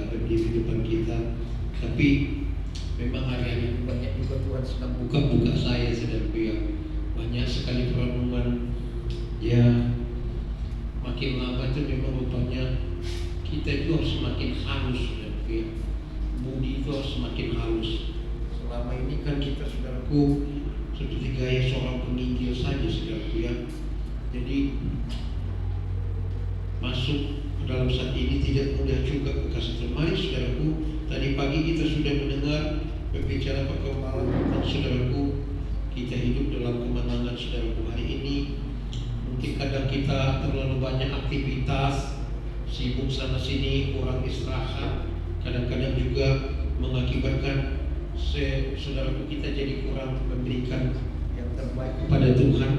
kita, berdiri di depan kita. Tapi memang hari ini banyak juga Tuhan sedang buka-buka saya, saudaraku, ya. Banyak sekali perenungan. Ya, makin lama itu memang rupanya kita itu harus semakin halus, saudaraku, ya. Budi itu harus semakin halus. Selama ini kan kita, saudaraku, seperti gaya seorang penginjil saja, saudaraku, ya. Jadi masuk ke dalam saat ini tidak mudah juga, kekasih Tuhan. Mari, saudaraku, tadi pagi kita sudah mendengar berbicara Pak Gembala dan saudaraku, kita hidup dalam kemenangan, saudaraku. Hari ini mungkin kadang kita terlalu banyak aktivitas, sibuk sana sini, kurang istirahat. Kadang-kadang juga mengakibatkan saudaraku kita jadi kurang memberikan yang terbaik kepada Tuhan.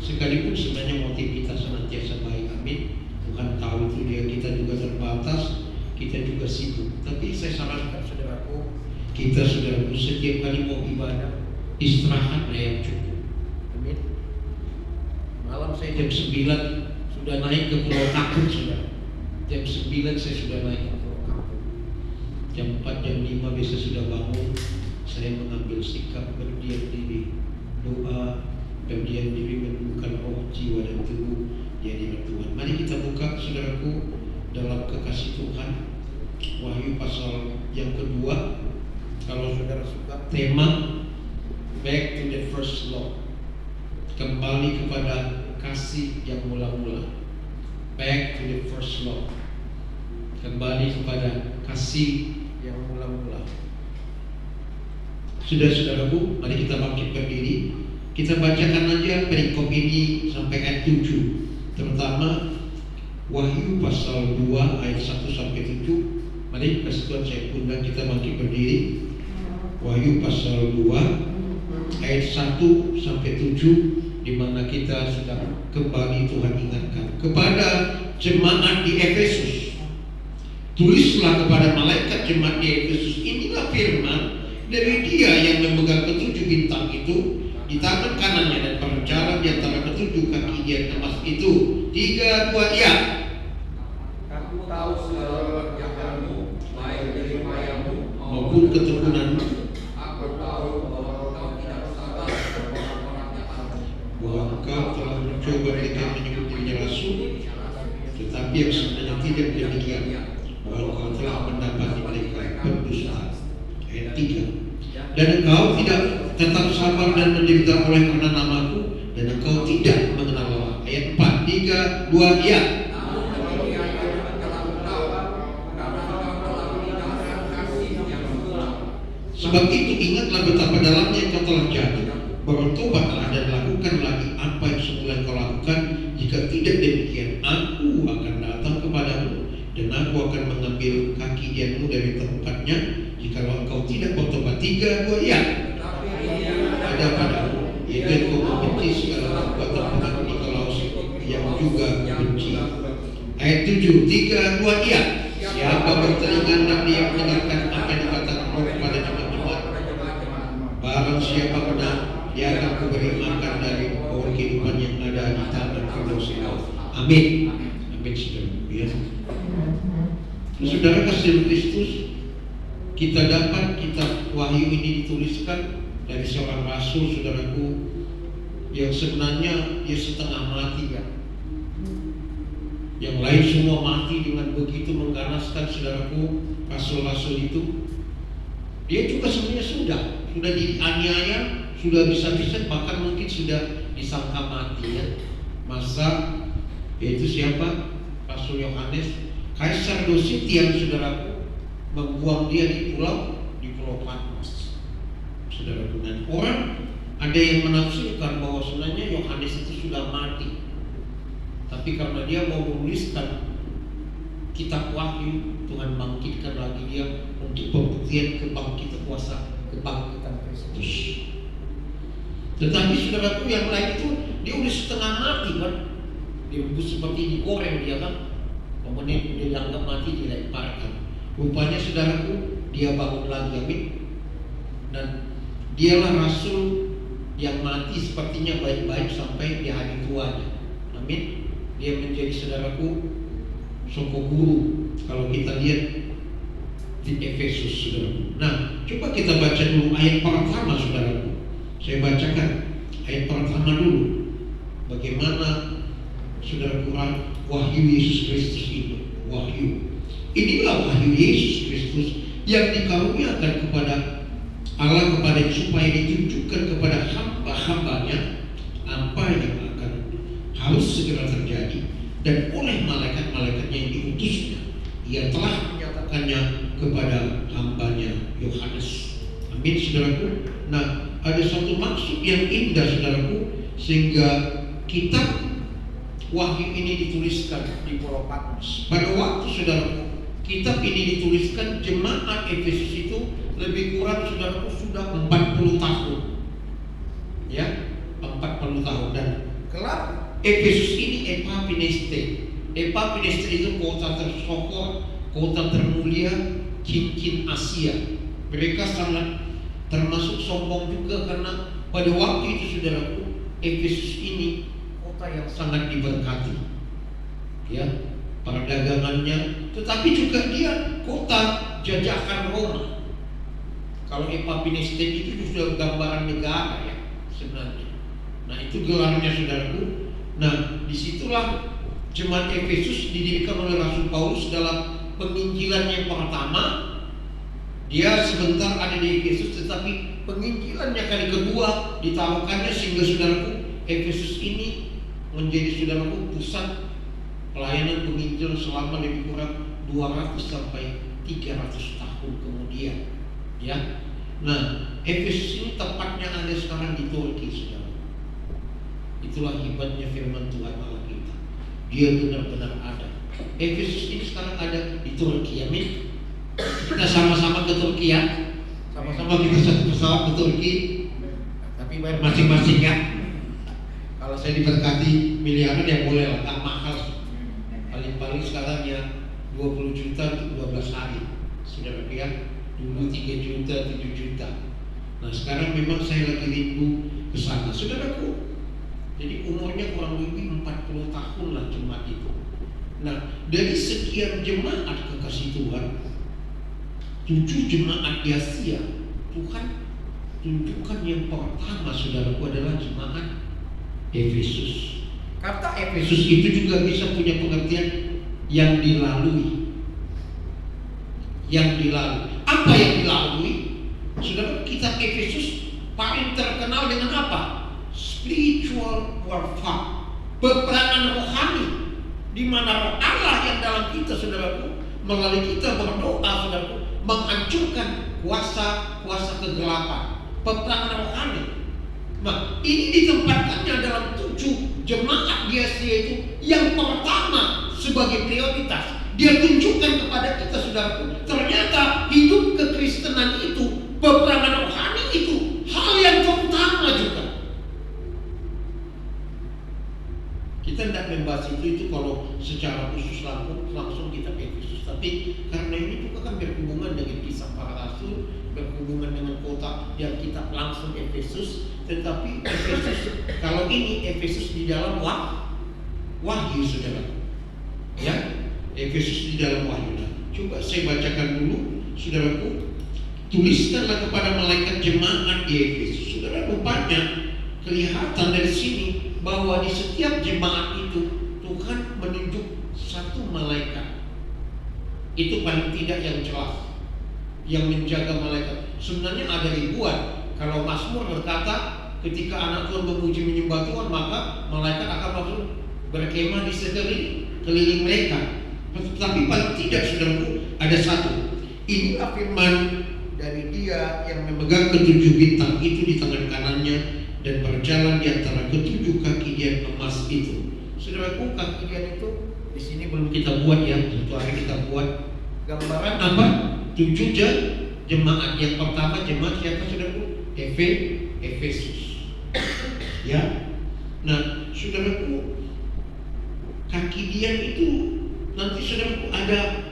Sekalipun sebenarnya motif kita senantiasa baik, amin. Tuhan tahu itu, dia kita juga terbatas, kita juga sibuk. Tapi saya sarankan saudaraku, kita, saudaraku, setiap kali mau ibadah, istirahat yang cukup, amin. Malam saya jam 9 sudah naik ke Pulau Kapuk, saudara. Jam 9 saya sudah naik ke Pulau Kapuk. Jam 4, jam 5 biasa sudah bangun. Saya mengambil sikap berdiam diri, doa, berdiam diri, menundukkan roh, jiwa dan tubuh di hadirat Tuhan. Mari kita buka, saudaraku, dalam kekasih Tuhan, Wahyu pasal yang kedua. Kalau saudara suka tema back to the first love, kembali kepada kasih yang mula-mula. Back to the first love, kembali kepada kasih yang mula-mula. Sudah, saudaraku, mari kita bangkit berdiri. Kita bacakan aja perikop ini sampai ayat 7, terutama Wahyu pasal 2 ayat 1 sampai 7. Mari kasih Tuhan saya undang kita bangkit berdiri. Wahyu pasal 2 ayat 1 sampai 7, di mana kita sedang kembali Tuhan ingatkan kepada jemaat di Efesus. Tulislah kepada malaikat jemaat di Efesus, inilah firman dari Dia yang memegang ketujuh bintang itu di tangan kanannya dan berjalan di antara ketujuh kaki Dia emas itu. 3, 2, ya. Aku tahu segala pekerjaanmu, baik jerimayamu maupun ketekunanmu. Aku tahu bahwa engkau tidak sabar kepada orang jahat, Bahwa engkau telah mencoba dengan menyebut dirinya rasul, tetapi yang sebenarnya tidak demikian. Bahwa engkau telah mendapati mereka berdusta. Ayat 3. Dan engkau tidak tetap sabar dan menderita oleh karena namaku, dan engkau tidak mengenal Allah. Ayat 4, 3, 2, ya. Sebab itu ingatlah betapa dalamnya engkau telah jatuh, bertobatlah dan lakukan lagi apa yang semula engkau lakukan. Jika tidak demikian, aku akan datang kepadamu dan aku akan mengambil kaki dianmu dari tempatnya jikalau engkau tidak bertobat. 3, 2, ya. Ada padamu, yaitu engkau membenci segala perbuatan pengaruh Nikolaus yang juga benci. Ayat 7, 3, 2, ya. Siapa bertelinga hendak dia mendengarkan apa yang dikatakan Roh kepada jemaat-jemaat. Barang siapa benar, dia akan kuberi makan dari pohon kehidupan yang ada di taman Firdaus. Amin. Amin, saudara. Ya. Saudara kasih Kristus, kita dapat kitab Wahyu ini dituliskan dari seorang rasul, saudaraku, yang sebenarnya dia setengah mati, kan. Yang lain semua mati dengan begitu mengganaskan, saudaraku. Rasul-rasul itu dia juga sebenarnya sudah dianiaya, sudah bisa-bisa, bahkan mungkin sudah disangka mati, ya. Masa yaitu siapa? Rasul Yohanes. Kaisar Dositian, saudaraku, membuang dia di Pulau Patmos, saudaraku. Dan orang ada yang menafsirkan bahwa sebenarnya Yohanes itu sudah mati, tapi karena dia mau menuliskan kitab Wahyu, Tuhan bangkitkan lagi dia untuk pembuktian kebangkitan kuasa, kebangkitan Kristus. Tetapi saudaraku, yang lain itu dia udah setengah mati, kan. Dia seperti digoreng dia, kan. Kemudian dia dianggap mati, dilemparkan. Rupanya, saudaraku, dia bangun lagi, amin. Dan dialah rasul yang mati sepertinya baik-baik sampai di hari tuanya, amin. Dia menjadi, saudaraku, soko guru. Kalau kita lihat di Efesus, saudaraku. Nah, coba kita baca dulu ayat pertama, saudaraku. Saya bacakan ayat pertama dulu. Bagaimana, saudaraku, wahyu Yesus Kristus itu. Wahyu. Inilah wahyu Yesus Kristus yang dikaruniakan kepada Allah kepada supaya ditunjukkan kepada hamba-hambanya apa yang akan harus segera terjadi, dan oleh malaikat-malaikatnya yang diutusnya ia telah menyatakannya kepada hambanya Yohanes. Amin, saudaraku. Nah, ada satu maksud yang indah, saudaraku, sehingga kitab wahyu ini dituliskan di Pulau Patmos. Pada waktu, saudaraku, kitab ini dituliskan, jemaat Efesus itu lebih kurang, saudaraku, sudah 40 tahun. Ya, 40 tahun. Dan kelak Efesus ini Epapineste. Epapineste itu kota tersohor, kota termulia, cincin Asia. Mereka sangat termasuk sombong juga karena pada waktu itu, saudaraku, Efesus ini kota yang sangat diberkati. Ya, perdagangannya, tetapi juga dia kota jajahan Roma. Kalau Epapineste itu sudah gambaran negara ya sebenarnya. Nah, itu gelarnya, saudaraku. Nah, disitulah jemaat Efesus didirikan oleh Rasul Paulus dalam penginjilan yang pertama. Dia sebentar ada di Efesus, tetapi penginjilannya kali kedua ditaruhkannya sehingga, saudaraku, Efesus ini menjadi, saudaraku, pusat pelayanan penginjil selama lebih kurang 200 sampai 300 tahun kemudian. Ya. Nah, Efesus ini tepatnya ada sekarang di Turki, saudara. Itulah hebatnya firman Tuhan Allah kita. Dia benar-benar ada. Efesus ini sekarang ada di Turki. Amin. Kita sama-sama ke Turki ya. Sama-sama kita satu pesawat ke Turki. Tapi bayar masing-masing ya. Kalau saya diberkati miliaran ya boleh lah, tak mahal. Paling-paling sekarang ya 20 juta untuk 12 hari. Saudara ya. Dulu 3 juta, 7 juta. Nah, sekarang memang saya lagi rindu ke sana, saudaraku. Jadi umurnya kurang lebih 40 tahun lah jemaat itu. Nah, dari sekian jemaat kekasih Tuhan, 7 jemaat di Asia, Tuhan tunjukkan yang pertama, saudaraku, adalah jemaat Efesus. Kata Efesus itu juga bisa punya pengertian yang dilalui. Yang dilalui. Apa yang dilalui? Saudara, kitab Efesus paling terkenal dengan apa? Spiritual warfare, peperangan rohani, di mana roh Allah yang dalam kita, saudaraku, melalui kita berdoa, saudaraku, menghancurkan kuasa-kuasa kegelapan, peperangan rohani. Nah, ini ditempatkannya dalam 7 jemaat di Asia itu yang pertama sebagai prioritas. Dia tunjukkan kepada kita, saudaraku, ternyata hidup kekristenan itu, peperangan rohani itu hal yang terutama juga. Kita tidak membahas itu kalau secara khusus langsung kita Efesus. Tapi karena ini juga kan berhubungan dengan kisah para rasul, berhubungan dengan kota yang kita langsung Efesus. Tetapi Efesus, kalau ini Efesus di dalam wahyu, saudara. Ya, Efesus di dalam wahyu. Coba saya bacakan dulu, saudaraku. Tuliskanlah kepada malaikat jemaat di Efesus. Saudara, rupanya kelihatan dari sini bahwa di setiap jemaat itu Tuhan menunjuk satu malaikat. Itu paling tidak yang jelas, yang menjaga malaikat. Sebenarnya ada ribuan. Kalau Mazmur berkata, ketika anak Tuhan memuji menyembah Tuhan, maka malaikat akan masuk berkemah di sekeliling mereka. Tetapi paling tidak, saudaraku, ada satu. Inilah firman dari Dia yang memegang ketujuh bintang itu di tangan kanannya dan berjalan di antara ketujuh kaki Dia emas itu. Saudaraku, kaki Dia itu di sini belum kita buat ya, suatu hari kita buat gambaran apa? 7 jemaat. Yang pertama jemaat siapa, saudaraku? Efesus. Ya. Nah, saudaraku, kaki Dia itu nanti, saudaraku, ada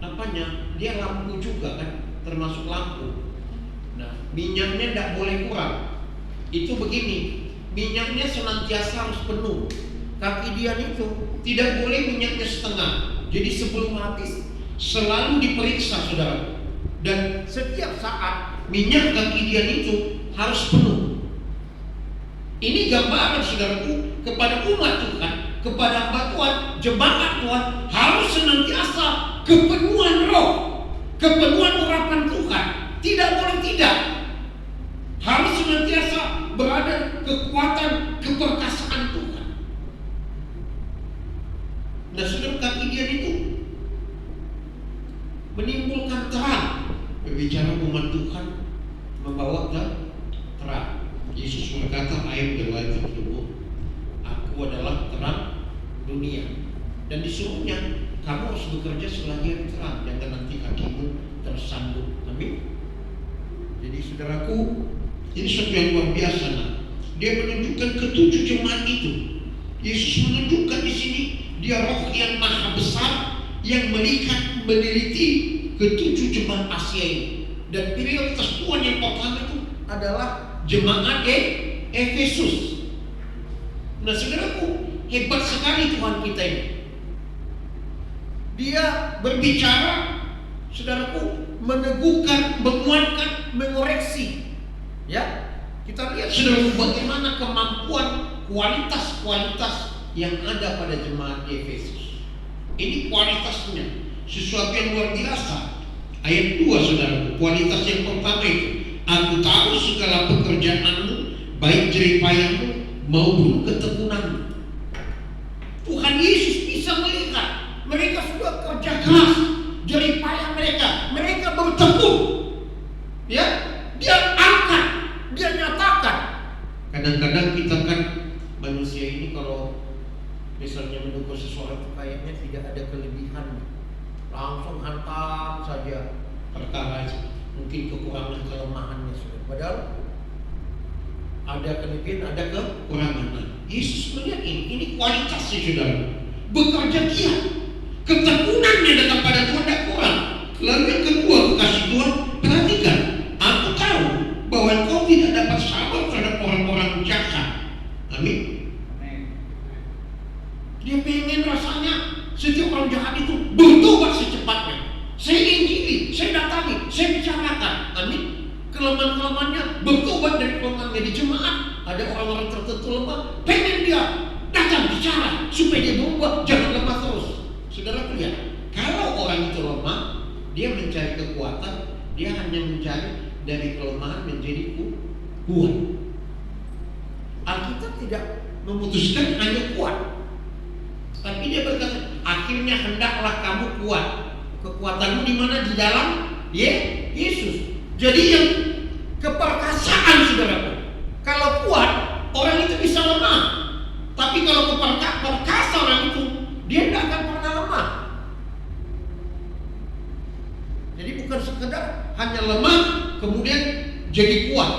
apanya? Dia lampu juga kan, termasuk lampu. Nah, minyaknya tidak boleh kurang. Itu begini, minyaknya senantiasa harus penuh. Kaki Dia itu tidak boleh minyaknya setengah. Jadi sebelum habis selalu diperiksa, saudara. Dan setiap saat minyak kaki dia itu harus penuh. Ini gambaran saudaraku kepada umat Tuhan, kepada hamba Tuhan, jemaat Tuhan harus senantiasa kepenuhan roh, kepenuhan urapan Tuhan. Tidak boleh tidak. Harus senantiasa berada kekuatan keperkasaan Tuhan. Nah, saudara, kaki dia itu menimbulkan terang. Berbicara umat Tuhan membawa terang. Yesus berkata, I am the light of the world. Aku adalah terang dunia. Dan disuruhnya, kamu harus bekerja selagi hari terang, jangan nanti kakimu tersandung. Amin. Jadi saudaraku, ini sesuatu yang luar biasa. Nah, dia menunjukkan ketujuh jemaat itu. Yesus menunjukkan di sini dia roh yang maha besar yang melihat, meneliti ketujuh jemaat Asia ini. Dan prioritas Tuhan yang pertama itu adalah jemaat Efesus. Nah, saudaraku, hebat sekali Tuhan kita ini. Dia berbicara, saudaraku, meneguhkan, menguatkan, mengoreksi. Ya, kita lihat saudaraku bagaimana kemampuan, kualitas-kualitas yang ada pada jemaat di Efesus. Ini kualitasnya sesuatu yang luar biasa. Ayat 2 saudaraku, kualitas yang pertama itu, aku tahu segala pekerjaanmu, baik jeripayahmu maupun ketekunanmu. Tuhan Yesus bisa melihat mereka sudah kerja keras, jeripayah mereka bertekun. Ya, dia angkat, dia nyatakan. Kadang-kadang kita kan manusia ini kalau misalnya mendukung seseorang kayaknya tidak ada kelebihan, langsung hantam saja perkara mungkin kekurangan kelemahannya. Padahal ada kelebihan, ada kekurangan. Yesus melihat ini kualitasnya saudara. Bekerja giat, ketekunannya datang pada Tuhan tidak kurang. Lalu yang kedua, kasih Tuhan, perhatikan, aku tahu bahwa engkau tidak dapat sabar terhadap orang-orang jahat. Amin. Dia pengen rasanya setiap orang jahat itu bertobat secepatnya. Saya injili, saya datangi, saya bicarakan. Amin. Kelemahan-kelemahannya bertobat dari kelemahannya di jemaat. Ada orang-orang tertentu lemah, pengen dia datang bicara supaya dia berubah, jangan lemah terus. Saudara lihat, kalau orang itu lemah, dia mencari kekuatan, dia hanya mencari dari kelemahan menjadi kuat. Alkitab tidak memutuskan hanya kuat, tapi dia berkata, akhirnya hendaklah kamu kuat. Kekuatanmu di mana? Di dalam Yesus. Jadi yang keperkasaan saudaraku. Kalau kuat, orang itu bisa lemah. Tapi kalau perkasa orang itu, dia tidak akan pernah lemah. Jadi bukan sekedar hanya lemah kemudian jadi kuat,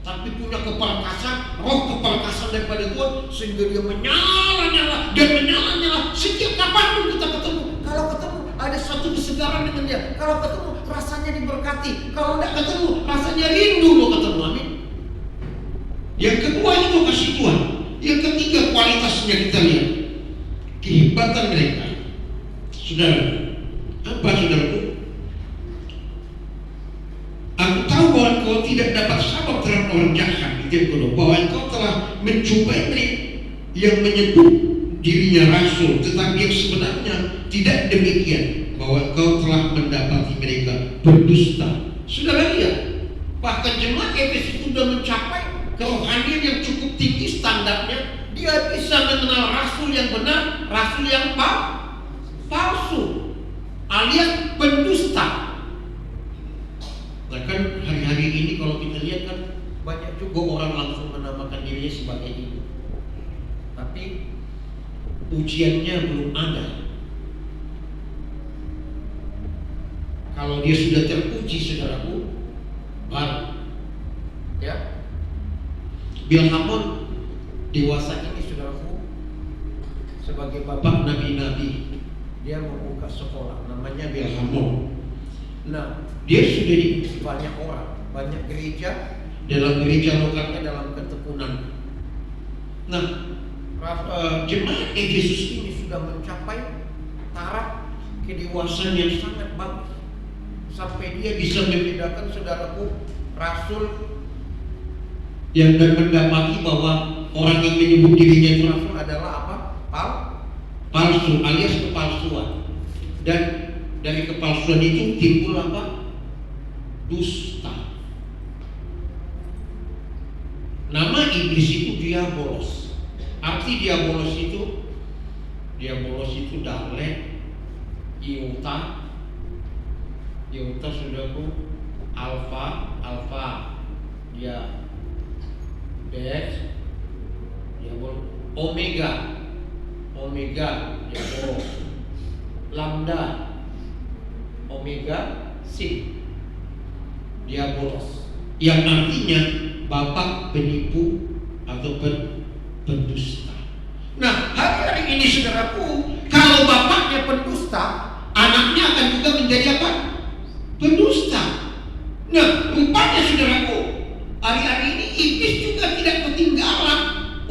tapi punya keperkasaan, roh keperkasaan daripada Tuhan sehingga dia menyala-nyala dan menyala-nyala setiap kapanpun kita ketemu. Kalau ketemu ada suatu kesegaran dengan dia. Kalau ketemu rasanya diberkati. Kalau tidak ketemu rasanya rindu mau ketemu. Amin. Yang kedua itu kasih Tuhan. Yang ketiga kualitasnya kita lihat, kehebatan mereka. Saudara, apa saudaraku? Aku tahu bahwa engkau tidak dapat sabar terhadap orang jahat. Itu yang kedua, bahwa engkau telah mencobai mereka yang menyebut dirinya rasul, tetapi yang sebenarnya tidak demikian, bahwa engkau telah mendapati mereka berdusta. Saudara lihat, bahkan jemaat Efesus itu sudah mencapai kerohanian yang cukup tinggi standarnya. Dia bisa mengenal rasul yang benar, rasul yang palsu, alias pendusta. Nah kan hari-hari ini kalau kita lihat kan banyak juga orang langsung menamakan dirinya sebagai itu, tapi ujiannya belum ada. Kalau dia sudah teruji saudaraku, baru ya. Bill Hamon dewasa ini saudaraku, sebagai bapak nabi-nabi, dia membuka sekolah namanya Bill Hamon. Nah, dia sudah diikuti banyak orang, banyak gereja, dalam gereja lokalnya dalam ketekunan. Nah, jemaat Efesus ini sudah mencapai taraf kedewasaan yang sangat bagus, sampai dia bisa membedakan, saudaraku, rasul yang mendapati bahwa orang yang menyebut dirinya itu rasul adalah apa? Palsu, alias kepalsuan. Dan dari kepalsuan itu timbul apa? Dusta. Nama iblis itu diabolos. Arti diabolos itu Dalet, Iota saudaraku, alfa, dia beta, diabolos, omega, diabolos, lambda, omega, sin, diabolos, yang artinya bapak penipu atau pendusta. Nah, hari ini saudaraku, kalau bapaknya pendusta, anaknya akan juga menjadi apa? Pendusta. Nah, rupanya saudaraku, hari-hari ini iblis juga tidak ketinggalan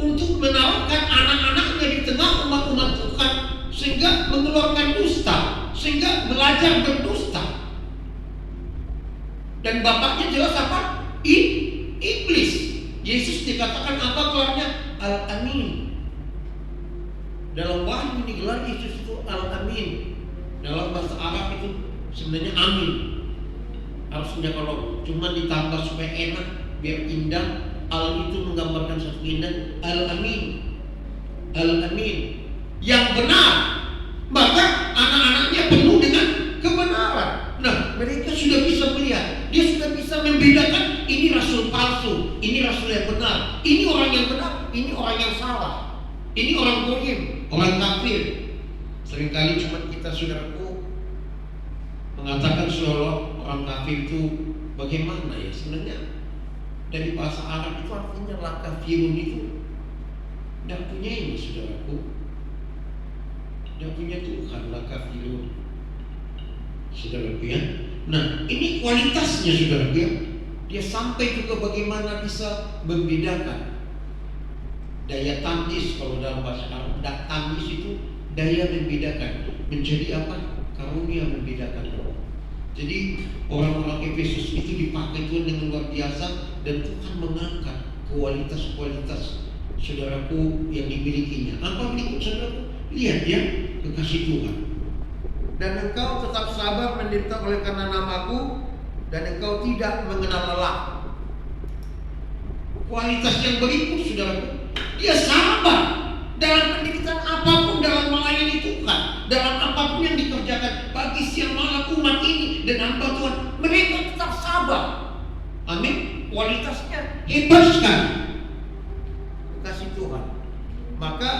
untuk menaruhkan anak-anaknya di tengah umat-umat Tuhan, sehingga mengeluarkan dusta, sehingga belajar berdusta. Dan bapaknya jelas apa? Iblis. Yesus dikatakan apa keluarnya? Al-Amin. Dalam Wahyu digelar Yesus itu Al-Amin. Dalam bahasa Arab itu sebenarnya amin. Harusnya kalau cuma ditambah supaya enak, biar indah, al itu menggambarkan satu indah. Al-Amin, yang benar. Maka anak-anaknya penuh dengan kebenaran. Nah, mereka sudah bisa melihat, dia sudah bisa membedakan ini rasul palsu, ini rasul yang benar, ini orang yang benar, ini orang yang salah, ini orang goyim, orang kafir. Seringkali cuma kita, saudaraku, mengatakan seolah orang kafir itu bagaimana ya? Sebenarnya dari bahasa Arab itu artinya la kafirun itu tidak punya ini, saudaraku, tidak punya Tuhan, la kafirun, saudaraku ya. Nah, ini kualitasnya, saudaraku ya. Dia sampai juga bagaimana bisa membedakan daya tamyiz. Kalau dalam bahasa Arab, tamyiz itu daya membedakan, menjadi apa? Karunia membedakan. Jadi orang-orang Efesus itu dipakai Tuhan dengan luar biasa, dan Tuhan mengangkat kualitas-kualitas saudaraku yang dimilikinya. Apa berikut saudaraku? Lihat ya, kekasih Tuhan. Dan engkau tetap sabar menderita oleh karena namaku, dan engkau tidak mengenal lelah. Kualitas yang berikut saudaraku, dia sabar dalam penderitaan apapun, dalam melayani Tuhan, dalam apapun yang dikerjakan bagi siang malam umat ini dan hamba Tuhan, mereka tetap sabar. Amin. Kualitasnya hebat sekali, kasih Tuhan. Maka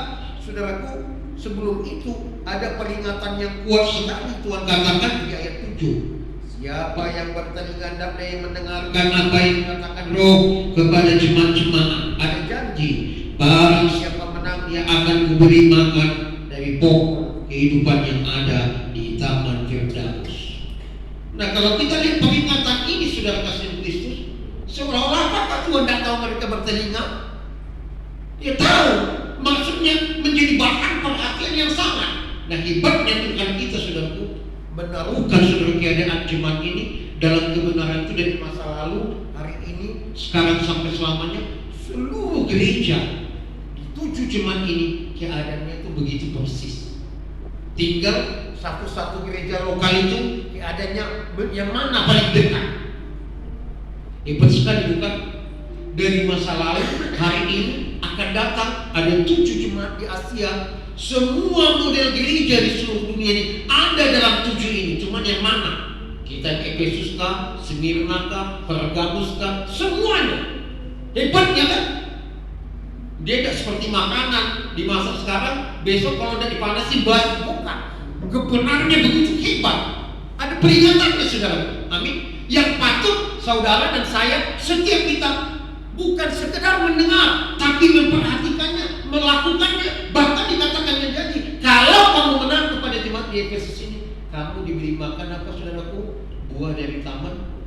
saudaraku, sebelum itu ada peringatan yang kuat sekali. Tuhan katakan di ayat 7, siapa yang bertelinga hendaknya yang mendengarkan apa yang dikatakan Roh kepada jemaat-jemaat. Ada janji, barang siapa menang dia akan kuberi makan dari pokok kehidupan yang ada di Taman Firdaus. Nah, kalau kita lihat peringatan ini, saudara kasih Kristus, seolah-olah apakah Tuhan tidak tahu mereka bertelinga? Dia tahu, maksudnya menjadi bahan perhatian yang sangat. Nah, hebatnya Tuhan kita, saudaraku, menaruhkan saudara keadaan jemaat ini dalam kebenaran itu dari masa lalu, hari ini, sekarang sampai selamanya. Seluruh gereja di 7 jemaat ini keadaannya itu begitu persis. Tinggal satu-satu gereja lokal itu keadaannya yang mana paling dekat. Hebat sekali bukan? Dari masa lalu, hari ini akan datang ada 7 jemaat di Asia. Semua model gereja di seluruh dunia ini ada dalam 7 ini. Cuman yang mana? Kita Efesus kah, Smyrna kah, Pergamus kah, semuanya. Hebatnya kan? Dia tidak seperti makanan dimasak sekarang, besok kalau udah dipanasin basi, bukan. Kebenarannya begitu hebat. Ada peringatannya, saudara. Amin. Yang patut saudara dan saya, setiap kita, bukan sekedar mendengar, tapi memperhatikannya, melakukannya. Bahkan dikatakan menjadi, kalau kamu menang kepada jemaat di Efesus ini, kamu diberi makan apa, saudaraku? Buah dari taman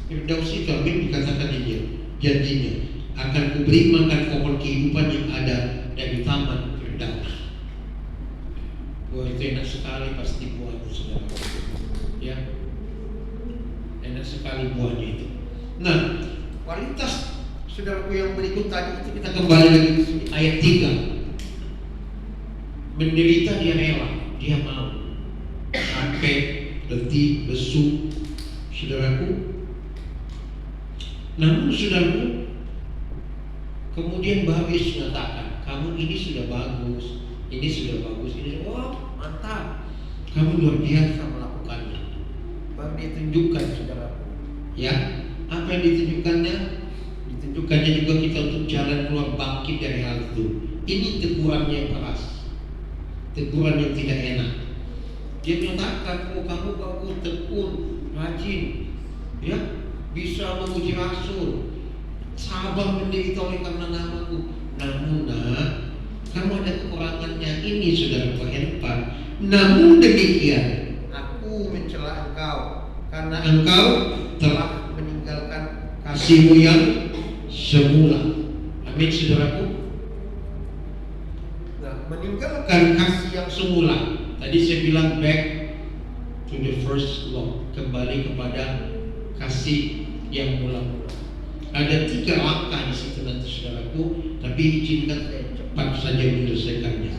Firdaus itu. Amin. Dikatakan dia janjinya, akan kuberi makan pohon kehidupan yang ada dari taman Firdaus. Buah itu enak sekali, pasti buah itu, saudara. Ya. banyak sekali buahnya itu. Nah, kualitas saudaraku yang berikut tadi itu kita kembali lagi ke sini ayat 3. Menderita dia rela, dia mau. Capek, letih, lesu, saudaraku. Namun saudaraku, kemudian baru Yesus mengatakan, kamu ini sudah bagus, ini sudah bagus, ini wah mantap, kamu luar biasa melakukannya. Baru dia tunjukkan saudaraku, ya apa yang ditunjukkannya? Ditunjukkannya juga kita untuk jalan keluar bangkit dari hal itu. Ini tegurannya yang keras, teguran yang tidak enak. Dia menyatakan, oh kamu bagus, tekun, rajin, ya bisa memuji Rasul, sabar menderita oleh karena namaku. Namun nak, kamu ada kekurangannya ini, saudara Pak. Namun demikian, aku mencela engkau karena engkau telah meninggalkan kasihmu yang semula. Amin, saudaraku. Nah, meninggalkan kasih yang semula. Tadi saya bilang back to the first love, kembali kepada kasih yang mula-mula. Ada 3 langkah di situ nanti saudaraku, tapi izinkan saya cepat saja menyelesaikannya.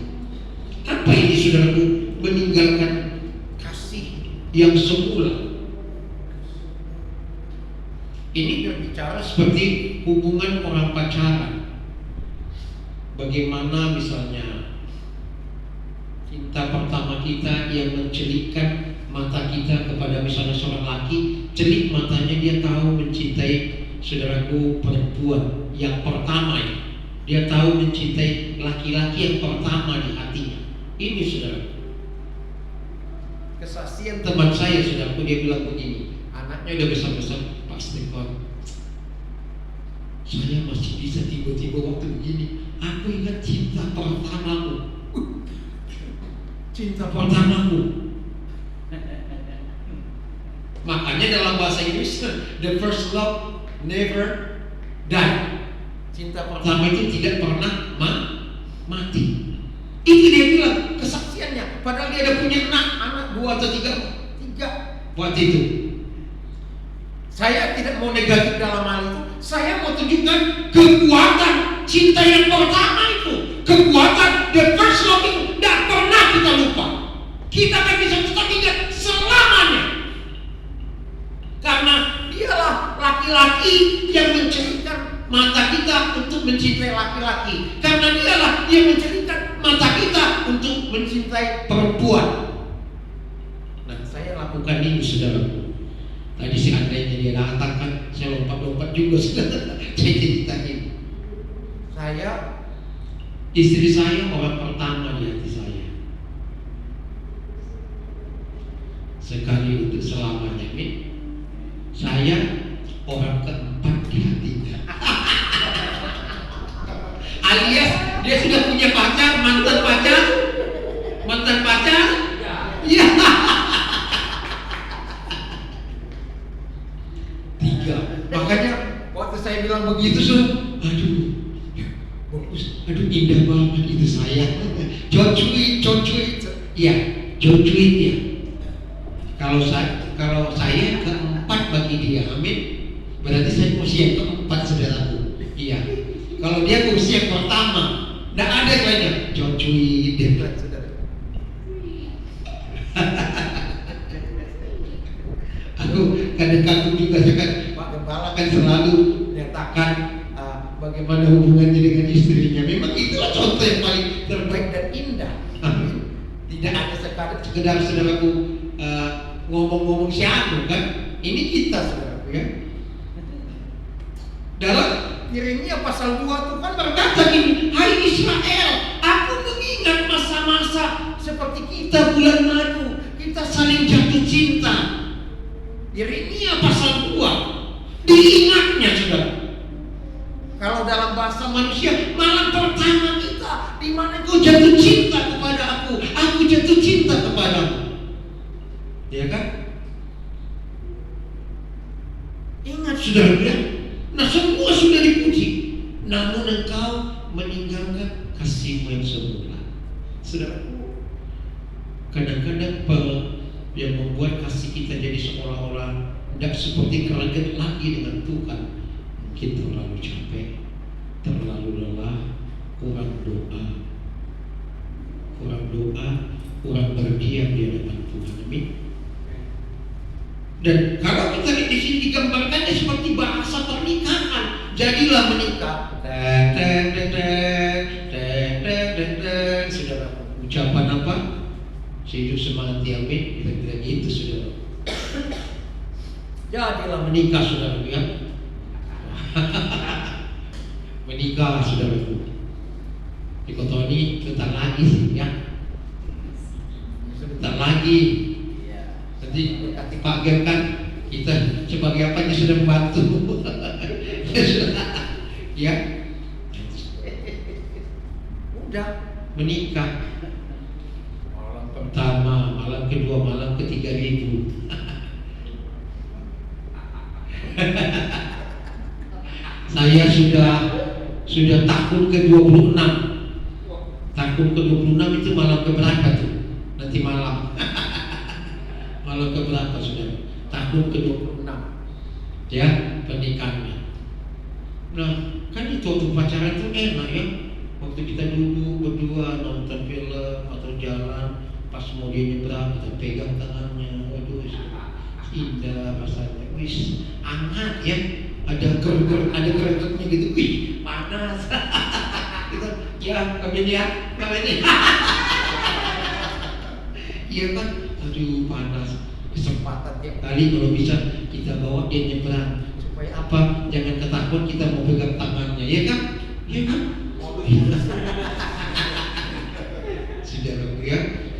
Apa ini saudaraku? Meninggalkan kasih yang semula. Ini berbicara seperti hubungan orang pacaran. Bagaimana misalnya cinta pertama kita yang mencelikkan mata kita kepada misalnya seorang laki, celik matanya, dia tahu mencintai saudaraku perempuan yang pertama ya. Dia tahu mencintai laki-laki yang pertama di hatinya. Ini saudaraku. Kesaksian teman saya saudaraku, dia bilang begini, anaknya udah besar-besar, Pak Stefan, saya masih bisa tiba-tiba waktu begini, aku ingat cinta pertamamu. Cinta pertamamu. Makanya dalam bahasa Inggris, the first love never die. Cinta pertama itu tidak pernah mati. Itu dia bilang kesaksiannya. Padahal dia ada punya anak 2 atau 3 waktu itu. Saya tidak mau negatif dalam hal itu. Saya mau tunjukkan kekuatan cinta yang pertama itu. Kekuatan the first love itu tidak pernah kita lupa. Kita akan bisa tetap ingat selamanya. Karena dialah laki-laki yang menceritakan mata kita untuk mencintai laki-laki. Karena dialah yang menceritakan mata kita untuk mencintai perempuan. Nah, saya lakukan ini saudaraku. Tadi seandainya dia datang kan, saya lompat-lompat juga saudara. Saya ceritain. Istri saya orang pertama di hati saya. Sekali untuk selamanya, amin. Saya orang keempat di hatinya. Alias dia sudah punya pacar, mantan pacar. Iya. 3. Makanya waktu saya bilang begitu, aduh, indah banget itu saya. Jocuit. Iya, jocuit ya. Kalau saya keempat bagi dia, amin. Berarti saya kursi yang keempat saudaraku. Iya. Kalau dia kursi yang pertama, tidak ada yang lainnya. Jocuit dia saudara. Aku kadang-kadang juga Pak Gembala kan selalu menyatakan bagaimana hubungannya dengan istrinya. Memang itulah contoh yang paling terbaik dan indah. Amin. Tidak ada sekedar saudaraku ngomong-ngomong siapa kan? Ini kita saudaraku ya. Dalam Yeremia pasal 2 Tuhan berkata gini, hai Israel, aku mengingat masa-masa seperti kita bulan madu, kita saling jatuh cinta. Yeremia pasal 2 diingatnya saudara. Kalau dalam bahasa manusia, malam pertama kita, di mana kau jatuh cinta kepada aku jatuh cinta kepadamu. Ya kan? Ingat saudara ya. Nah semua sudah dipuji, namun engkau meninggalkan kasihmu yang semula. Saudara, kadang-kadang yang membuat kasih kita jadi seolah-olah Paula tidak seperti kereget lagi dengan Tuhan. Mungkin terlalu capek, terlalu lelah, kurang doa, kurang berdiam di hadapan Tuhan. Amin. Dan kalau kita di sini digambarkannya seperti bahasa pernikahan, jadilah menikah. Saudara, ucapan apa? Sehidup semati, amin. Kita gitu, saudara. Jadilah menikah, saudara, ya. Menikah, saudaraku. Di kota ini bentar lagi sih, ya. Bentar lagi. Nanti Pak Gem kan kita sebagai apa sudah membantu. Ya. Udah menikah. Malam pertama, malam kedua, malam ketiga ribu. Saya sudah tahun ke-26. Tahun ke-26 itu malam keberapa tuh? Nanti malam. Malam keberapa sudah? Tahun ke-26. Ya, pernikahannya. Nah, kan itu waktu pacaran tuh enak ya. Waktu kita duduk berdua nonton film atau jalan, pas mau dia nyebrang kita pegang tangannya. Waduh, indah rasanya. Wis, hangat ya. Ada geregetnya gitu. Wih, panas. Kita ya, kami lihat. Iya kan? Aduh, panas. Kesempatan tiap kali kalau bisa kita bawa dia nyebrang. Supaya apa? Jangan ketakut kita mau pegang tangannya, ya kan? Iya kan? Saudara ya,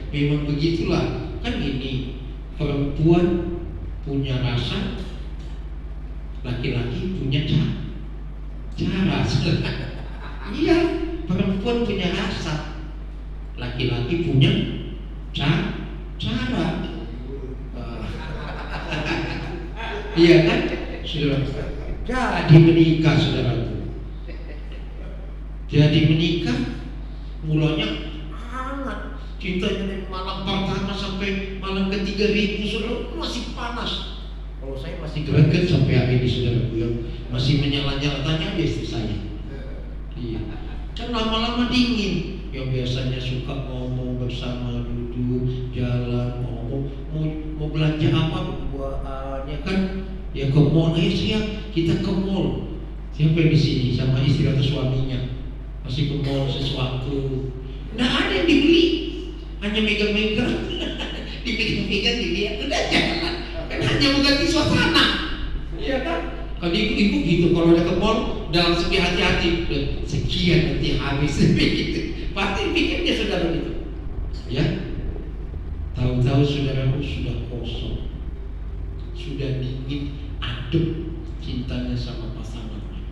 memang begitulah. Kan ini perempuan punya rasa, laki-laki punya cara. Iya, perempuan punya rasa, laki-laki punya cara. Iya kan, saudara? Jadi menikah, saudaraku. Jadi menikah, mulanya hangat. Cintanya dari malam pertama sampai malam ketiga ribu, saudara, masih panas. Kalau saya masih greget sampai hari ini, saudaraku, yang masih menyala-nyala. Tanya aja istri saya. Iya. Kan lama-lama dingin. Yang biasanya suka ngomong bersama, duduk, jalan, ngomong, mau belanja apa buahannya kan? Ya ke mall, kita ke mall. Siapa yang di sini sama istri atau suaminya masih ke mall sesuatu? Nggak ada yang dibeli, hanya megang-megang, dipegang-pegang, dilihat, udah jalan. Kan hanya mengganti suasana, iya kan? Kalau ibu-ibu gitu, kalau udah ke mall, dalam segi hati-hati, sekian nanti habis, gitu. Pasti pikirnya saudara gitu, ya. Tahu-tahu saudaraku sudah kosong, sudah dingin, adem cintanya sama pasangannya.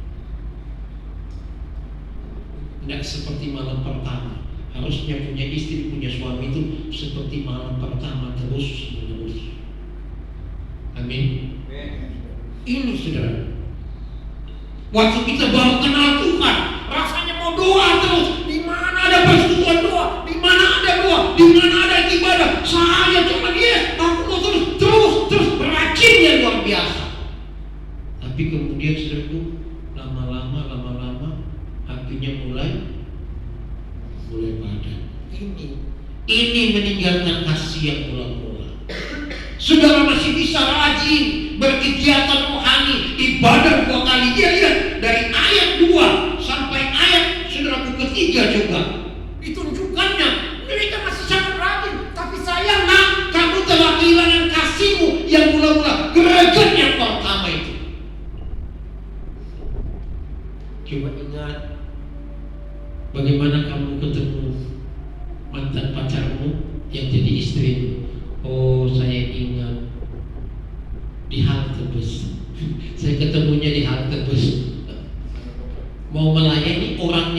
Tidak seperti malam pertama. Harusnya punya istri, punya suami itu seperti malam pertama, terus menerus. Amin. Ini saudara, waktu kita baru kenal Tuhan, rasanya mau doa terus. Di mana ada persekutuan doa, di mana ada doa, di mana ada ibadah, saya cuma aku mau terus beracunnya luar biasa. Tapi kemudian saudaraku, lama-lama hatinya mulai padam. Ini meninggalkan kasih yang mula-mula. Saudara masih bisa rajin berkegiatan rohani, ibadah 2 kali. Iya, dari ayat 2 sampai ayat saudaraku ketiga juga. Ditunjukkannya mereka masih sangat rajin. Tapi sayang kamu telah kehilangan kasihmu yang mula-mula, gereja yang pertama itu. Coba ingat bagaimana kamu ketemu mantan pacarmu yang jadi istrimu. Oh, saya ingat di halte bus. Saya ketemunya di halte bus. Mau melayani orang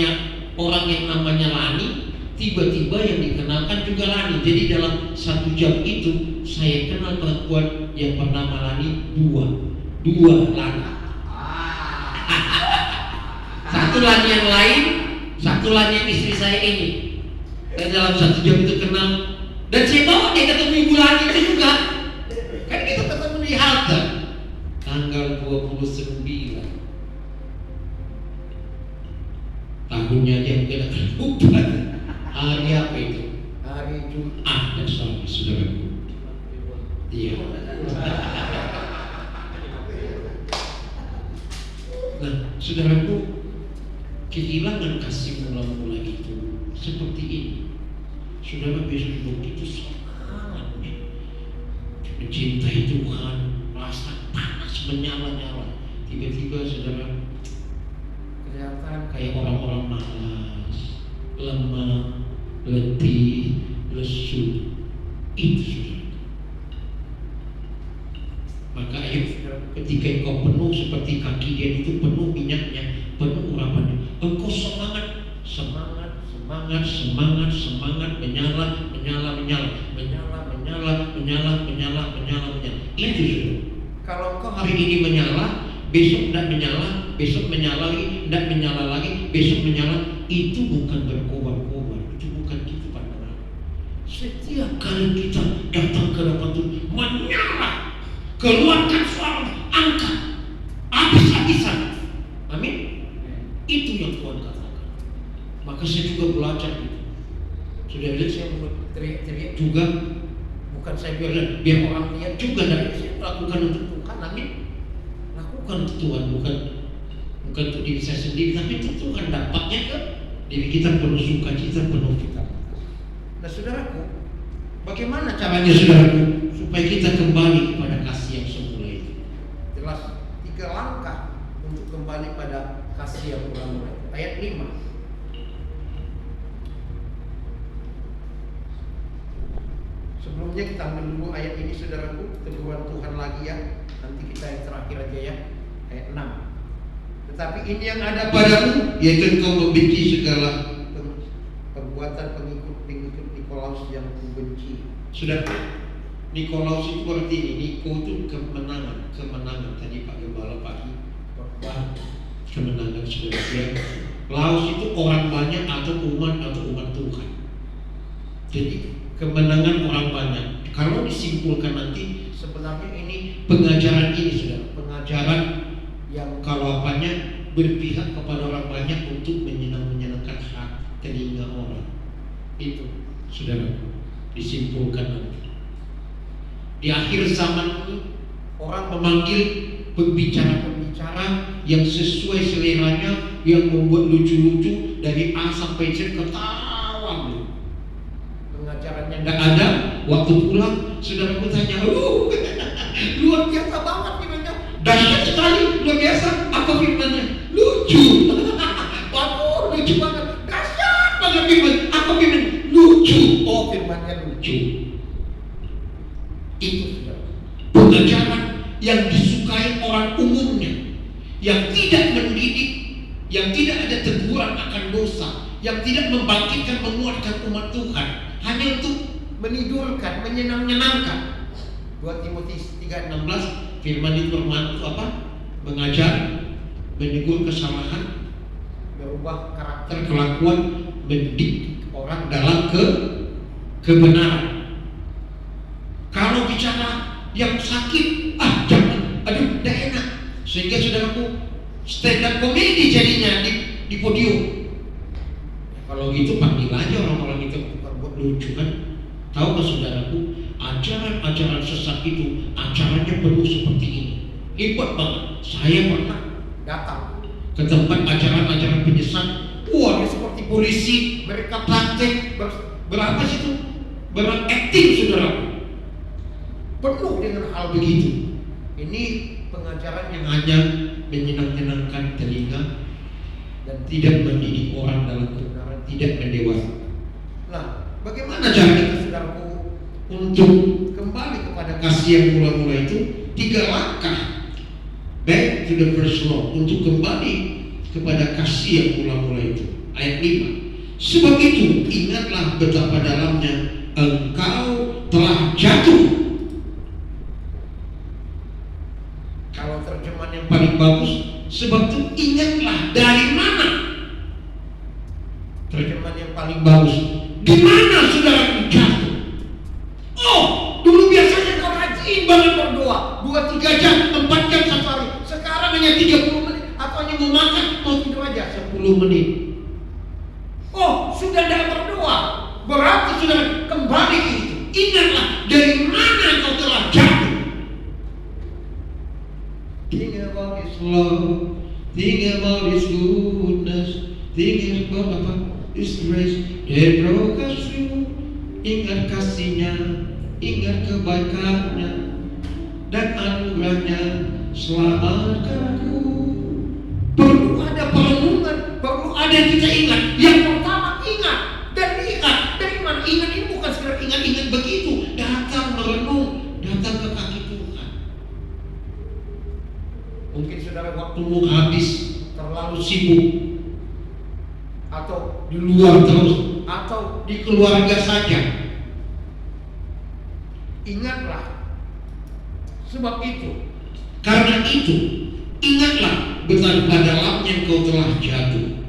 yang namanya Lani, tiba-tiba yang dikenalkan juga Lani. Jadi dalam 1 jam itu saya kenal perempuan yang bernama Lani dua Lani. Satu Lani yang lain, satu Lani yang istri saya ini. Dan dalam 1 jam itu kenal. Dan saya bawa dia ketemu Ibu Lani itu juga. Kan kita ketemu di halte. Selatan tanggal 29. Tahunnya aja mungkin akan lupa. Hari apa itu? Hari Jumat dan Sabtu, saudaraku. Iya. Nah, saudaraku, kehilangan kasih mula-mula itu seperti ini. Saudara besok begitu sangat mencintai Tuhan, rasa panas menyala-nyala. Tiba-tiba saudara kelihatan kayak orang-orang malas, lemah, letih, lesu. Itu saudara. Maka ayo ketika engkau penuh seperti kaki dia itu penuh minyaknya, penuh urapannya, engkau semangat, menyala. Itu saudara. Kalau engkau hari ini menyala, besok tidak menyala, besok menyala lagi, tidak menyala lagi, besok menyala, itu bukan berkobar-kobar, itu bukan itu pandangan. Setiap kali kita datang ke hadapan Tuhan, menyala, keluarkan suara, angkat, habis-habisan. Amin. Itu yang Tuhan katakan. Maka saya juga belajar itu. Sudah lihat saya teriak-teriak juga, bukan saya biar orang lihat juga, dari saya lakukan untuk Tuhan. Amin. Lakukan untuk Tuhan, bukan untuk diri saya sendiri, tapi untuk Tuhan. Dampaknya ke diri kita penuh sukacita, penuh kita. Nah saudaraku, bagaimana caranya saudaraku supaya kita kembali kepada kasih yang semula itu? Jelas 3 langkah untuk kembali pada kasih yang mula-mula. Ayat 5. Sebelumnya kita ambil dulu ayat ini saudaraku, teguhan Tuhan lagi ya. Nanti kita yang terakhir aja ya, ayat 6. Tetapi ini yang ada padamu, yaitu engkau membenci segala perbuatan pengikut Nikolaus yang kubenci. Sudah, Nikolaus itu berarti ini, Niko itu kemenangan. Tadi Pak Gembala pagi, kemenangan saudara. Laos itu orang banyak atau umat Tuhan. Jadi kemenangan orang banyak. Kalau disimpulkan nanti sebenarnya ini pengajaran ini sudah pengajaran yang kalau apanya berpihak kepada orang banyak untuk menyenangkan hati telinga orang. Itu saudara disimpulkan nanti. Di akhir zaman ini orang memanggil pembicara-pembicara yang sesuai seleranya, yang membuat lucu-lucu dari A sampai Z, ketawa loh. Pengajarannya nggak ada. Waktu pulang, saudaraku tanya, luar biasa banget firmannya, dahsyat sekali, luar biasa. Apa firmannya? Lucu. Waduh, lucu banget, dahsyat banget firman. Apa firman? Lucu. Oh, firmannya lucu. Itu saudara, pengajaran yang disukai orang umumnya, yang tidak mendidik, yang tidak ada teguran akan dosa, yang tidak membangkitkan, menguatkan umat Tuhan, hanya untuk menidurkan, menyenangkan. 2 Timotius 3:16, firman itu bermakna itu apa? Mengajar, menegur kesalahan, berubah karakter, kelakuan, mendidik orang dalam kebenaran. Kalau bicara yang sakit, jangan, aduh, tidak enak. Sehingga saudaraku stand up komedi jadinya di podium. Kalau gitu panggil aja orang-orang itu buat lucu kan. Tahu nggak saudaraku, ajaran-ajaran sesat itu acaranya penuh seperti ini. Hebat banget. Saya pernah datang ke tempat ajaran-ajaran penyesat. Wah, seperti polisi, mereka praktek berapa sih itu? Berakting saudaraku. Penuh dengan hal begitu. Ini pengajaran yang hanya menyenangkan telinga dan tidak mendidik orang dalam kebenaran, tidak mendewasa. Nah, bagaimana cara kita saudaraku untuk kembali kepada kasih yang mula-mula itu? 3 langkah. Back to the first law, untuk kembali kepada kasih yang mula-mula itu. Ayat 5. Sebab itu ingatlah betapa dalamnya engkau telah jatuh. Kalau terjemahan yang paling bagus, sebab itu ingatlah dari mana. Terjemahan yang paling bagus, di mana saudara jatuh? Oh, dulu biasanya kau rajin banget berdoa 2-3 saja 4 jam satu hari. Sekarang hanya 30 menit. Atau hanya mau makan, mau tidur aja 10 menit. Oh, sudah tidak berdoa. Berarti sudah kembali ke itu. Ingatlah dari mana kau telah jatuh. Think about His love, think about His goodness, think about His grace that brought us through. Ingat kasih-Nya, ingat kebaikan-Nya dan anugerah-Nya, selamatkanku. Perlu ada perenungan, perlu ada yang kita ingat. Yang pertama ingat dan ingat. Dari mana? Ingat ini bukan sekedar ingat-ingat begitu. Datang merenung, datang ke kaki Tuhan. Mungkin saudara waktumu habis, terlalu sibuk, atau di luar terus, atau di keluarga saja. Ingatlah. Sebab itu, karena itu, ingatlah betapa dalamnya kau telah jatuh.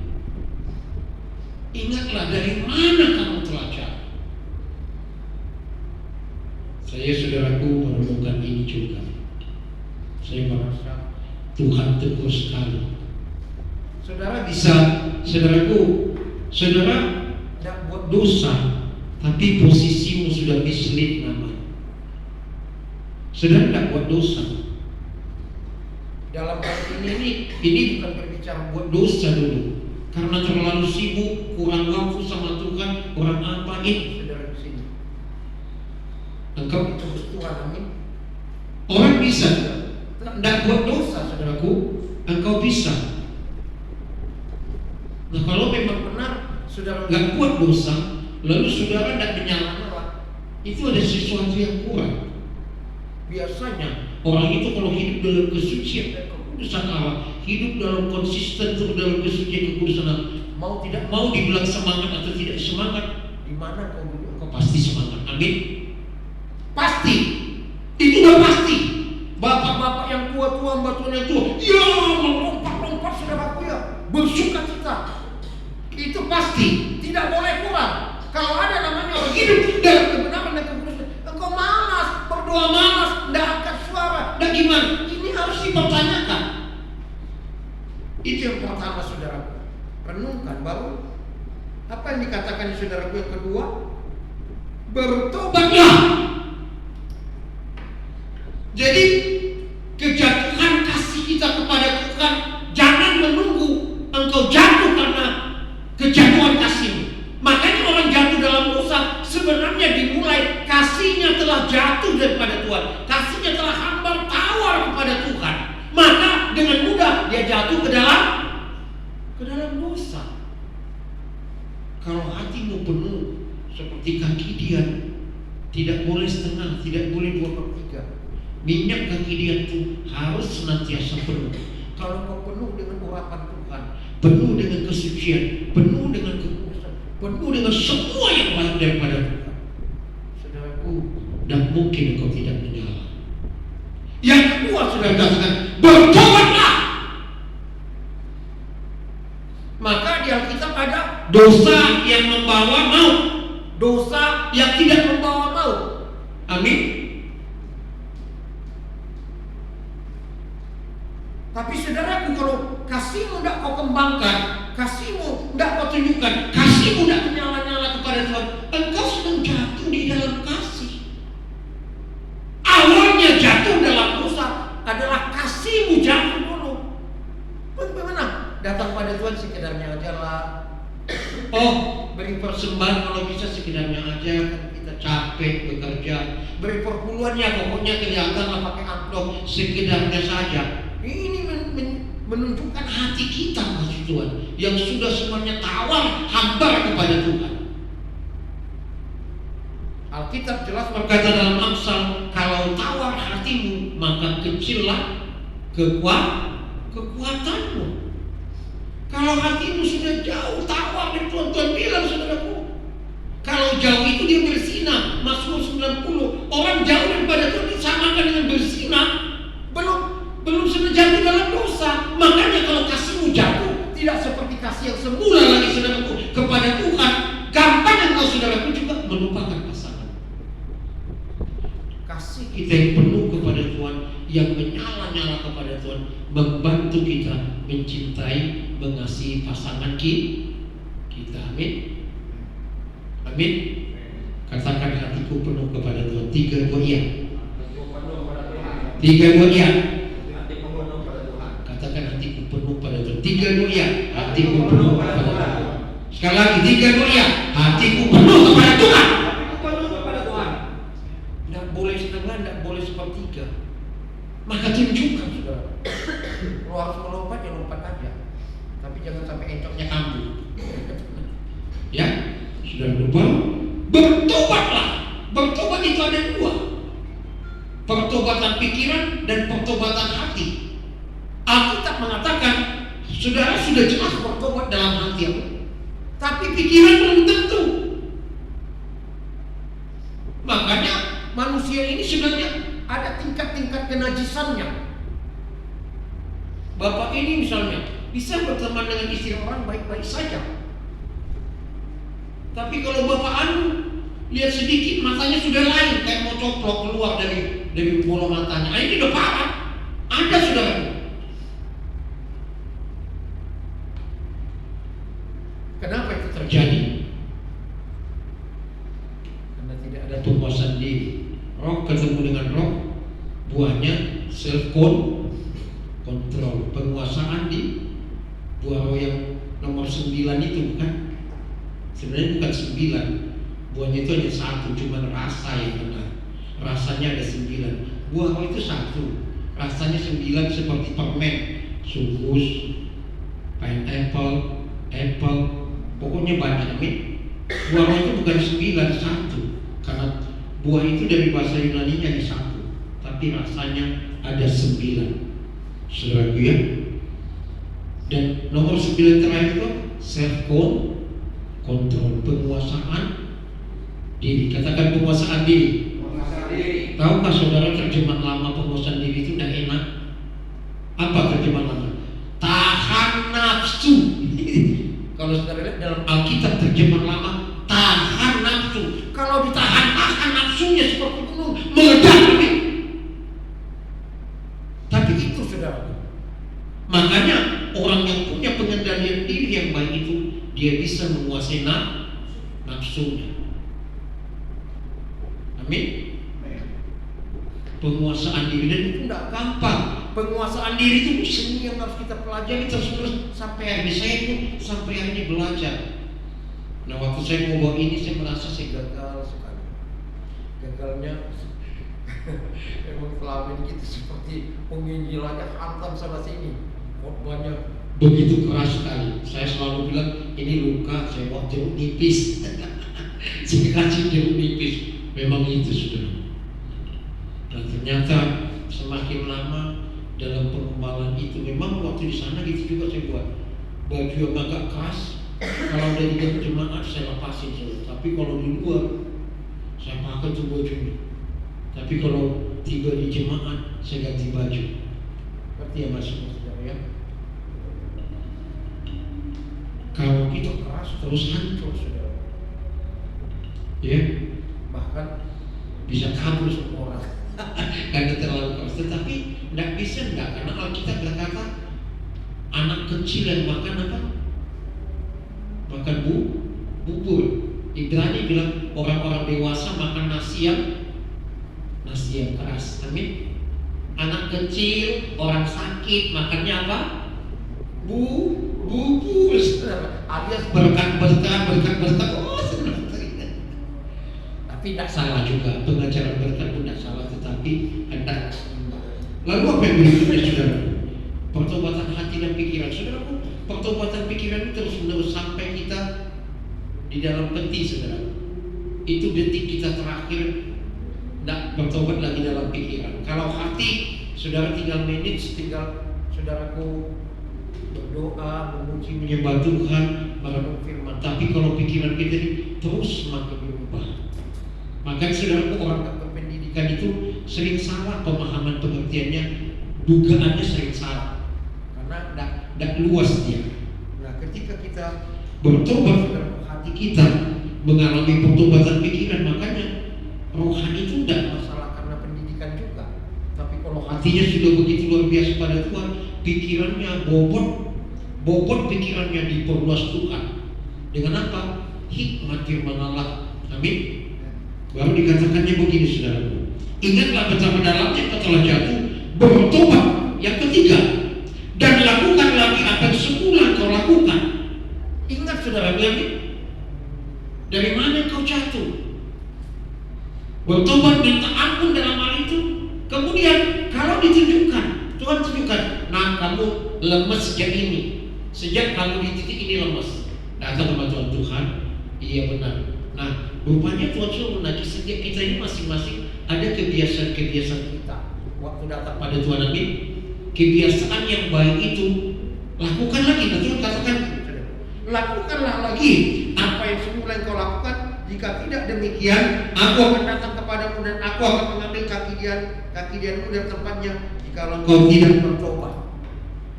Ingatlah dari mana kamu telah jatuh. Saya saudaraku menemukan ini juga. Saya merasa Tuhan tegur sekali. Saudara bisa, saudaraku, saudara tidak buat dosa, tapi posisimu sudah mislead namanya. Saudara tidak buat dosa. Dalam hal ini bukan berbicara buat dosa dulu. Karena terlalu sibuk, kurang waktu sama Tuhan, kurang apa ini, saudara di sini. Engkau terus Tuhan, amin. Orang bisa tidak buat dosa, saudaraku. Engkau bisa. Nah, kalau memang benar saudara nggak buat dosa, lalu saudara tidak menyala-nyala, itu ada sesuatu yang kurang. Biasanya orang itu kalau hidup dalam kesucian dan kekudusan Allah, hidup dalam konsisten terus dalam kesucian kekudusan Allah, mau tidak mau dibilang semangat atau tidak semangat, di mana kau duduk kau pasti semangat, amin. Pasti, itu udah pasti. Bapak-bapak yang tua-tua, mbak-tua yang tua, ya melompat-lompat saudaraku ya, bersuka cita. Itu pasti, tidak boleh kurang. Kalau ada namanya orang hidup dalam kebenaran dan kekudusan, engkau malas, berdoa malas, tidak angkat suara, dan gimana? Ini harus dipertanyakan. Itu yang pertama saudaraku. Renungkan, baru apa yang dikatakan saudaraku yang kedua? Bertobatlah. Jadi kejatuhan kasih kita kepada Tuhan jangan menunggu engkau jatuh karena kejatuhan kasih. Makanya orang jatuh dalam dosa sebenarnya dimulai kasihnya telah jatuh daripada Tuhan, kasihnya telah hambar tawar kepada Tuhan. Maka dengan mudah dia jatuh ke dalam dosa. Kalau hatimu penuh seperti kaki dia, tidak boleh setengah, tidak boleh 2/3. Minyak kaki dia itu harus senantiasa penuh. Kalau kau penuh dengan urapan Tuhan, penuh dengan kesucian, penuh dengan kekudusan, penuh dengan semua yang baik daripada Tuhan, saudaraku, tidak mungkin kau tidak menyala. Yang kedua saudara katakan, bertobatlah. Maka di Alkitab ada dosa yang membawa maut, dosa yang tidak membawa maut. Amin. Tapi saudaraku, kalau kasihmu tidak kau kembangkan, kasihmu tidak kau tunjukkan, kasihmu tidak menyala-nyala kepada Tuhan, engkau sedang jatuh di dalam kasih. Awalnya jatuh dalam dosa adalah kasihmu jatuh dulu. Bagaimana? Datang pada Tuhan sekedarnya aja lah. Oh, beri persembahan kalau bisa sekedarnya aja, kan kita capek bekerja. Beri perpuluhannya pokoknya kelihatan lah pakai amplop, sekedarnya saja. Ini menunjukkan hati kita kasih Tuhan yang sudah semuanya tawar hambar kepada Tuhan. Alkitab jelas berkata dalam Amsal, kalau tawar hatimu maka kecillah kekuatanmu. Kalau hatimu sudah jauh tawar dari Tuhan, Tuhan bilang saudaraku, kalau jauh itu dia berzina. Mazmur 90, orang jauh daripada Tuhan disamakan dengan berzina. Belum sudah jatuh dalam dosa. Makanya kalau kasihmu jatuh, tidak seperti kasih yang semula lagi saudaraku kepada Tuhan, gampang engkau saudaraku juga melupakan pasangan. Kasih kita yang penuh kepada Tuhan, yang menyala nyala kepada Tuhan membantu kita mencintai, mengasihi pasangan kita. Amin. Amin. Katakan hatiku penuh kepada Tuhan. 3 2 iya. 3 2 iya. Katakan hatiku penuh pada Tuhan. 3 2 iya. Hatiku penuh kepada Tuhan. Sekali lagi 3 2 iya. Hatiku penuh kepada Tuhan. Tidak boleh setengah, tidak boleh sepertiga. Maka tunjukkan saudara. Kalau harus melompat ya lompat aja. Tapi jangan sampai encoknya kambuh. Ya, sudah lupa. Bertobatlah. Bertobat itu ada 2. Pertobatan pikiran dan pertobatan hati. Alkitab mengatakan saudara sudah jelas bertobat dalam hati, tapi pikiran belum tentu. Makanya manusia ini sebenarnya ada tingkat-tingkat kenajisannya. Bapak ini misalnya bisa berteman dengan istri orang baik-baik saja, tapi kalau bapak lihat sedikit matanya sudah lain, kayak mau coplok keluar dari bola matanya. Ini udah parah. Ada saudara. Kenapa itu terjadi? Karena tidak ada penguasaan diri. Roh ketemu dengan roh, buahnya self control, penguasaan di buah roh yang nomor 9 itu bukan? Sebenarnya bukan 9. Buahnya itu hanya 1, cuma rasa yang benar. Rasanya ada 9. Buah roh itu 1, rasanya 9 seperti permen, sukus, pineapple, apple, pokoknya banyak. Amin. Buah roh itu bukan 9, 1. Karena buah itu dari bahasa Yunani hanya 1, tapi rasanya ada 9. Saudara ya. Dan nomor 9 terakhir itu self control, penguasaan diri. Katakan penguasaan diri. Tahukah saudara terjemahan lama penguasaan diri itu tidak enak? Apa terjemahan lama? Tahan nafsu. Kalau saudara lihat dalam Alkitab terjemahan lama, tahan nafsu. Kalau ditahan nafsunya seperti gunung meledak. Tapi itu saudara. Makanya orang yang punya pengendalian diri yang baik itu dia bisa menguasai nafsunya. Amin. Penguasaan diri, dan itu tidak gampang. Penguasaan diri itu seni yang harus kita pelajari terus sampai hari ini. Saya pun sampai hari ini belajar. Nah, waktu saya mau bawa ini saya merasa saya gagal sekali. Gagalnya emang selama ini kita seperti penginjilannya hantam sana sini. Khotbahnya begitu keras sekali. Saya selalu bilang ini luka, saya bawa jeruk nipis. Saya kasih jeruk nipis. Memang itu sudah. Dan ternyata semakin lama dalam pengembangan itu, memang waktu di sana gitu juga saya buat baju yang agak keras. Kalau dari jemaat saya lepasin saja. Tapi kalau di luar saya pakai tuh bajunya. Tapi kalau tiba di jemaat saya ganti baju. Berarti ya masuk saudara ya. Kalau kita keras terus hancur saudara. Ya, bahkan bisa kabur semua orang karena terlalu keras. Tetapi tidak bisa, karena Alkitab berkata anak kecil yang makan apa? Makan bubur. Ibrani bilang orang-orang dewasa makan nasi yang keras. Amin. Anak kecil, orang sakit makannya apa? Bubur. Alias berkat. Oh, senang. Tapi tidak salah juga, pengajaran berkat pun tidak salah, tetapi hendak. Lalu apa yang berikutnya saudara? Pertobatan hati dan pikiran. Saudaraku, pertobatan pikiran itu terus menerus sampai kita di dalam peti saudara. Itu detik kita terakhir tidak bertobat lagi dalam pikiran. Kalau hati saudara tinggal menit, tinggal saudaraku berdoa, memuji, menyembah Tuhan, merenung firman. Tapi kalau pikiran kita ini terus semakin berubah. Makanya saudaraku, orang tak berpendidikan itu sering salah pemahaman pengertiannya, dugaannya sering salah karena tidak luas dia. Nah, ketika kita bertobat dalam hati kita mengalami pertobatan pikiran, makanya rohani itu tidak masalah karena pendidikan juga. Tapi kalau hati baktinya sudah begitu luar biasa pada Tuhan, pikirannya bobot pikirannya diperluas Tuhan. Dengan apa? Hikmat firman Allah. Amin. Baru dikatakannya begini, saudaraku. Ingatlah betapa dalamnya kau telah jatuh, bertobat. Yang ketiga, dan lakukan lagi apa yang semula kau lakukan. Ingat saudara, amin. Dari mana kau jatuh? Bertobat, minta ampun dalam hal itu. Kemudian kalau ditunjukkan, Tuhan tunjukkan, nah kamu lemes sejak ini, sejak kamu di titik ini lemes. Datang sama Tuhan, iya benar. Nah, rupanya Tuhan suruh menagih setiap kita ini masing-masing ada kebiasaan-kebiasaan kita. Waktu datang pada Tuhan, amin. Kebiasaan yang baik itu lakukan lagi. Nah, Tuhan katakan, lakukanlah lagi apa yang semula kau lakukan. Jika tidak demikian, aku akan datang kepadamu dan aku akan mengambil kaki dianmu dari tempatnya jika engkau tidak bertobat.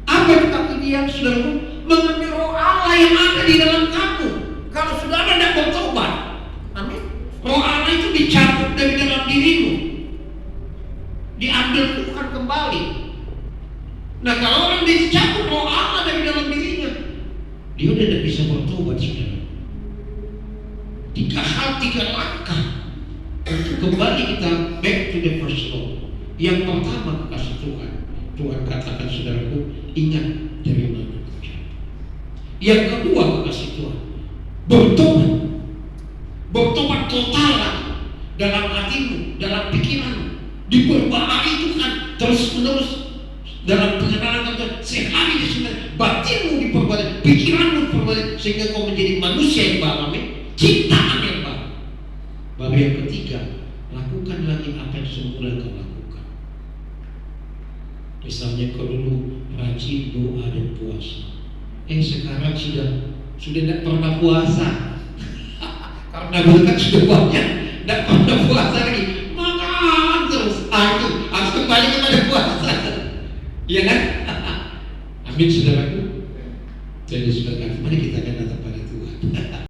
Apa itu kaki dian, saudaraku? Mengambil roh Allah yang ada di dalam kamu. Kalau saudara tidak bertobat, amin, roh Allah itu dicabut dari dalam dirimu, diambil Tuhan kembali. Nah, kalau orang dicabut roh Allah dari dalam dirinya, dia udah tidak bisa bertobat, saudara. 3 hal, 3 langkah untuk kembali kita back to the first law. Yang pertama, kekasih Tuhan. Tuhan katakan, saudaraku, ingat dari mana kau jatuh. Yang kedua, kekasih Tuhan, bertobat total dalam hatimu, dalam pikiranmu, diperbaharui Tuhan terus menerus dalam pengenalan Tuhan. Sehari sebenarnya batinmu diperbaharui, pikiranmu diperbaharui, sehingga kau menjadi manusia yang baru, ciptaan yang baru. Baru yang ketiga, lakukan lagi apa yang semula kau lakukan. Misalnya kau dulu rajin doa dan puasa, sekarang sudah tidak pernah puasa karena berkat sudah banyak, tidak pernah puasa lagi, makan terus. Harus kembali kepada puasa, iya kan? Amin, saudaraku. Jadi saudara, mari kita akan datang pada Tuhan.